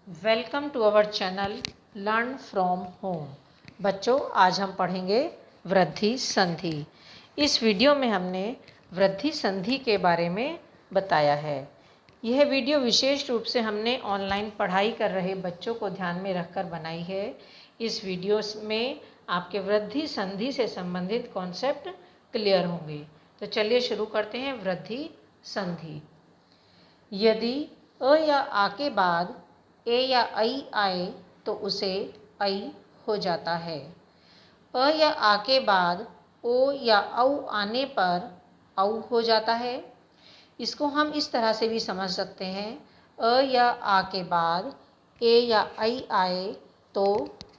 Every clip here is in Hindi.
Welcome to our channel learn from home. बच्चों, आज हम पढ़ेंगे वृद्धि संधि। इस वीडियो में हमने वृद्धि संधि के बारे में बताया है। यह वीडियो विशेष रूप से हमने ऑनलाइन पढ़ाई कर रहे बच्चों को ध्यान में रखकर बनाई है। इस वीडियो में आपके वृद्धि संधि से संबंधित कॉन्सेप्ट क्लियर होंगे। तो चलिए शुरू करते हैं। वृद्धि संधि। यदि अ या आ के बाद ए या ऐ आए तो उसे ऐ हो जाता है। अ या आ के बाद ओ या औ आने पर औ हो जाता है। इसको हम इस तरह से भी समझ सकते हैं। अ या आ के बाद ए या ऐ आए तो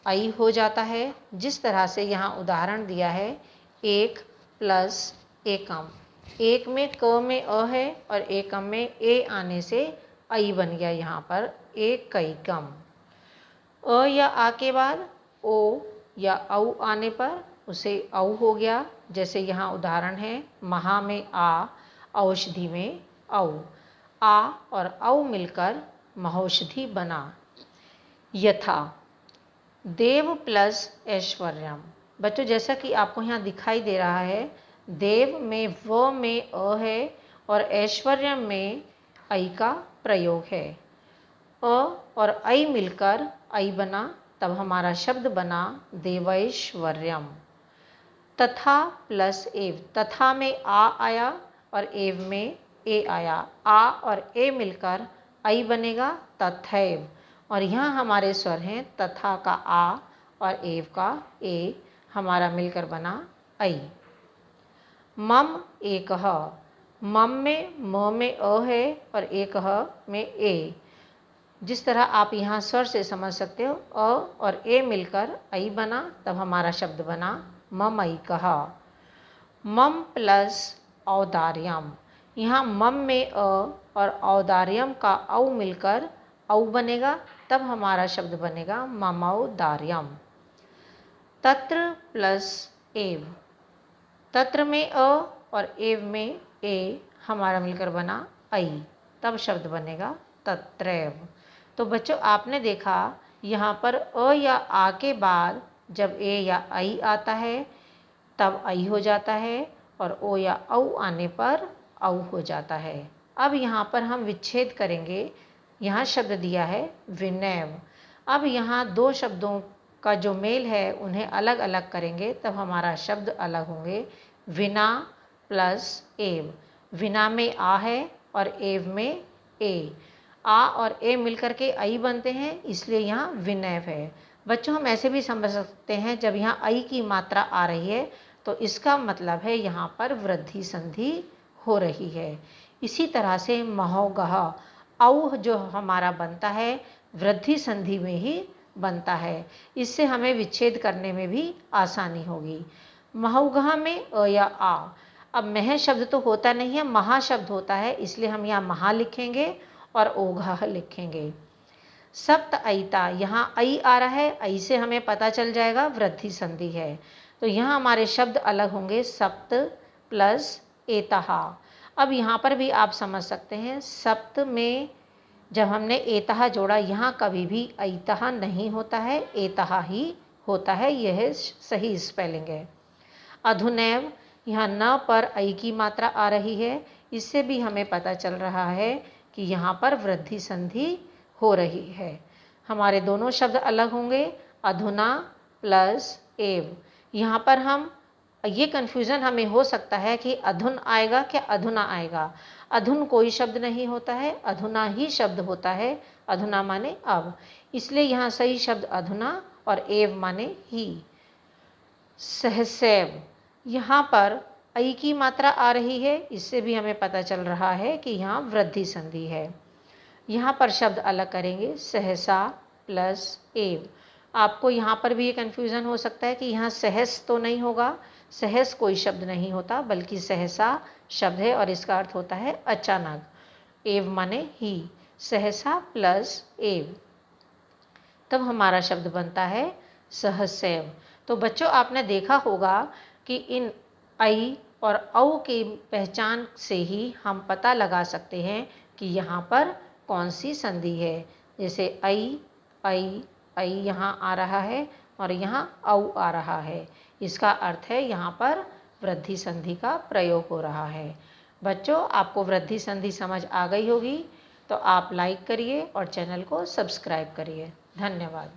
ऐ हो जाता है। जिस तरह से यहाँ उदाहरण दिया है, 1 प्लस एकम। एक में क में अ है और एकम में ए आने से ऐ बन गया। यहाँ पर एक कई कम। अ या आ के बाद ओ या औ आने पर उसे औ हो गया। जैसे यहाँ उदाहरण है, महा में आ, औषधि में औ। आ और औ मिलकर महौषधि बना। यथा देव प्लस ऐश्वर्यम। बच्चों, जैसा कि आपको यहाँ दिखाई दे रहा है, देव में व में अ है और ऐश्वर्य में ऐ का प्रयोग है। अ और ऐ मिलकर ऐ बना, तब हमारा शब्द बना देवैश्वर्यम। तथा प्लस एव। तथा में आ आया और एव में ए आया। आ और ए मिलकर ऐ बनेगा तथैव। और यहाँ हमारे स्वर हैं तथा का आ और एव का ए, हमारा मिलकर बना ऐ। मम एकह। मम में म में अ है और एकह में ए। जिस तरह आप यहाँ स्वर से समझ सकते हो, अ और ए मिलकर ऐ बना, तब हमारा शब्द बना ममैकः। मम प्लस औदार्यम। यहाँ मम में अ और औदार्यम का औ मिलकर औ बनेगा, तब हमारा शब्द बनेगा ममौदार्यम। तत्र प्लस एव। तत्र में अ और एव में ए, हमारा मिलकर बना ऐ, तब शब्द बनेगा तत्रैव। तो बच्चों, आपने देखा यहाँ पर अ या आ के बाद जब ए या ऐ आता है तब ऐ हो जाता है और ओ या औ आने पर औ हो जाता है। अब यहाँ पर हम विच्छेद करेंगे। यहाँ शब्द दिया है विनैव। अब यहाँ दो शब्दों का जो मेल है उन्हें अलग अलग करेंगे, तब हमारा शब्द अलग होंगे। विना प्लस एव। विना में आ है और एव में ए। आ और ए मिलकर के ऐ बनते हैं, इसलिए यहाँ विनैव है। बच्चों, हम ऐसे भी समझ सकते हैं, जब यहाँ ऐ की मात्रा आ रही है तो इसका मतलब है यहाँ पर वृद्धि संधि हो रही है। इसी तरह से महोगह, औ जो हमारा बनता है वृद्धि संधि में ही बनता है। इससे हमें विच्छेद करने में भी आसानी होगी। महोगह में अ या आ। अब मह शब्द तो होता नहीं है, महा शब्द होता है, इसलिए हम यहाँ महा लिखेंगे और ओघः लिखेंगे। सप्त ऐता। यहाँ ऐ आ रहा है, ऐ से हमें पता चल जाएगा वृद्धि संधि है। तो यहाँ हमारे शब्द अलग होंगे, सप्त प्लस एतहा। अब यहाँ पर भी आप समझ सकते हैं, सप्त में जब हमने एतहा जोड़ा, यहाँ कभी भी ऐतहा नहीं होता है, एतहा ही होता है। यह सही स्पेलिंग है। अधुनैव। यहाँ न पर ऐ की मात्रा आ रही है, इससे भी हमें पता चल रहा है कि यहाँ पर वृद्धि संधि हो रही है। हमारे दोनों शब्द अलग होंगे, अधुना प्लस एव। यहाँ पर हम ये कन्फ्यूज़न हमें हो सकता है कि अधुन आएगा क्या अधुना आएगा। अधुन कोई शब्द नहीं होता है, अधुना ही शब्द होता है। अधुना माने अब, इसलिए यहाँ सही शब्द अधुना और एव माने ही। सहसैव। यहाँ पर ऐ की मात्रा आ रही है, इससे भी हमें पता चल रहा है कि यहाँ वृद्धि संधि है। यहाँ पर शब्द अलग करेंगे, सहसा प्लस एव। आपको यहाँ पर भी ये कन्फ्यूज़न हो सकता है कि यहाँ सहस तो नहीं होगा। सहस कोई शब्द नहीं होता, बल्कि सहसा शब्द है और इसका अर्थ होता है अचानक। एव माने ही। सहसा प्लस एव, तब हमारा शब्द बनता है सहसैव। तो बच्चों, आपने देखा होगा कि इन ऐ और औ की पहचान से ही हम पता लगा सकते हैं कि यहाँ पर कौन सी संधि है। जैसे ऐ यहाँ आ रहा है और यहाँ औ आ रहा है। इसका अर्थ है यहाँ पर वृद्धि संधि का प्रयोग हो रहा है। बच्चों, आपको वृद्धि संधि समझ आ गई होगी, तो आप लाइक करिए और चैनल को सब्सक्राइब करिए। धन्यवाद।